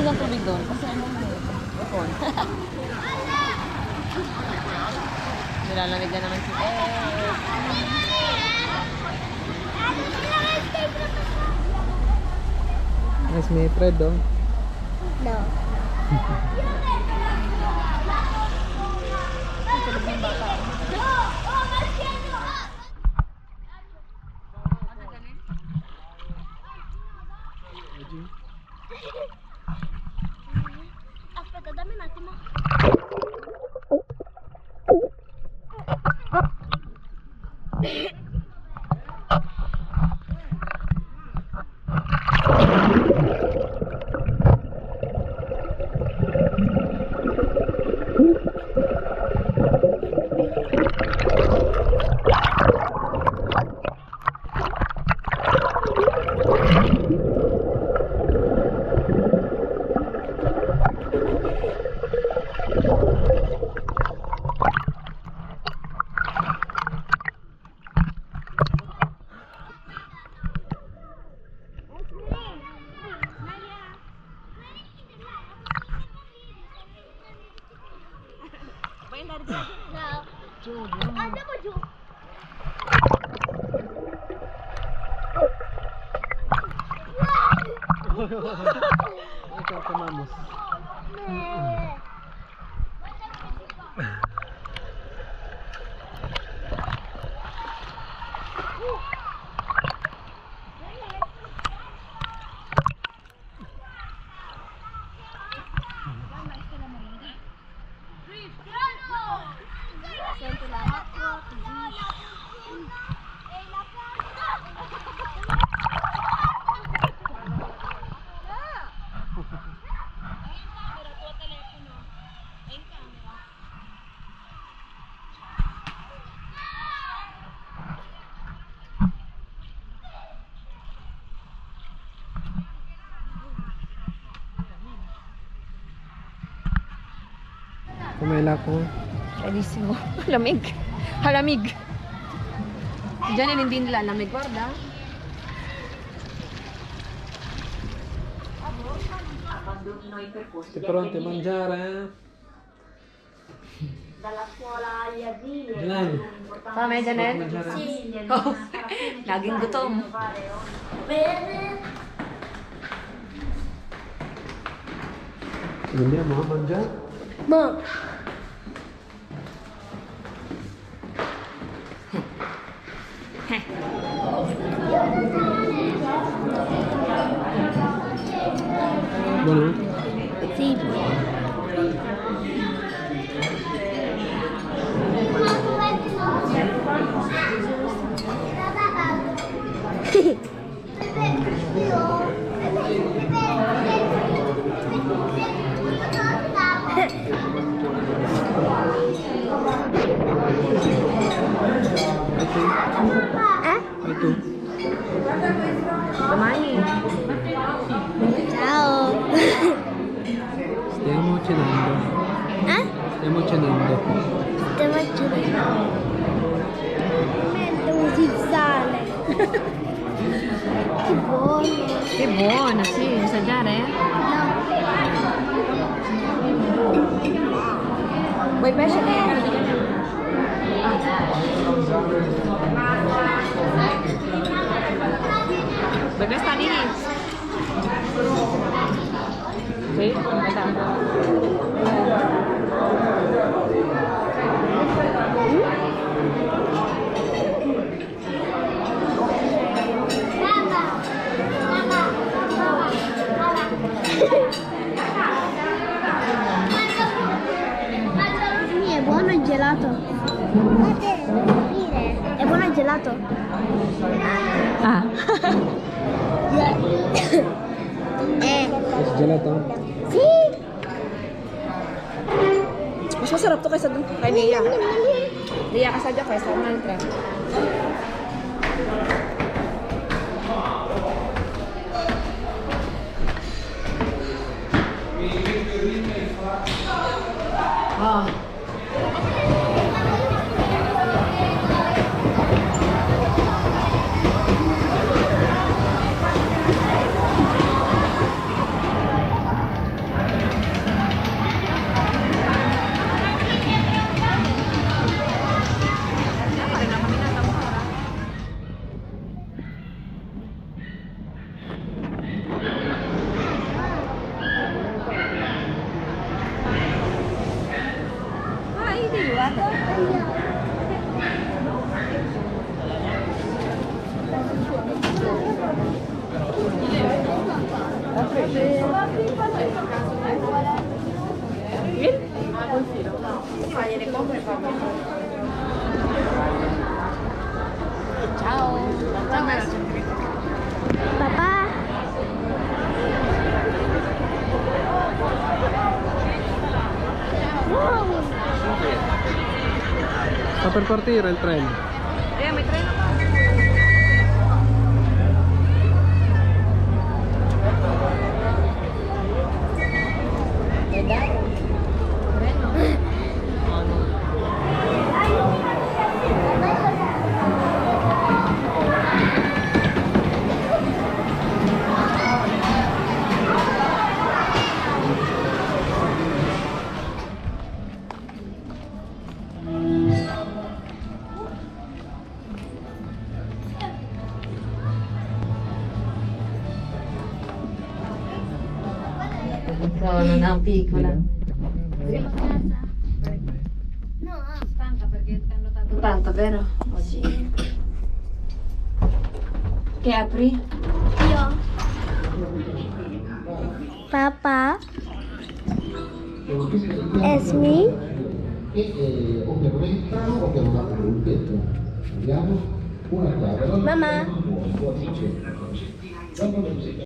ng tubig doon. Kasi ano ipon. Nilalamig na naman si Yes, may Fred, oh. No. Aspetta, dammi un attimo. No. Andiamo giù. Ikaw, kamamos. Sento l'acqua, Kumela ko. Bellissimo. Lamig. Halamig. Diyan hindi nila lamig. Guarda. Siete pronti a mangiare? dalla scuola agli asili. Janelle, Pame, Janelle? Sì. Oh, laging gutom. Bene. andiamo a mangiare? Ma Buono? sì. E tu? Domani. Ciao. Stiamo cenando. Stiamo cenando. Stiamo accendendo. Metto un zizzale. Che buono. Che buono, sì. Assaggiare? No. Vuoi pesce? Vuoi pescatini? Sì, Sì, è buono il gelato. È buono il gelato. Ah. Gelato? Sì. Mas masarap to kaysa dun kay Lia. Lia ka sadya kaysa mantra. Ah. Ciao. Papà? Wow. Sta per partire il treno. May treno pa. Non è piccola. No, Stanca perché ti hanno dato tanto, vero? sì. Che apri? Io. Papà? Esmi? Mamma?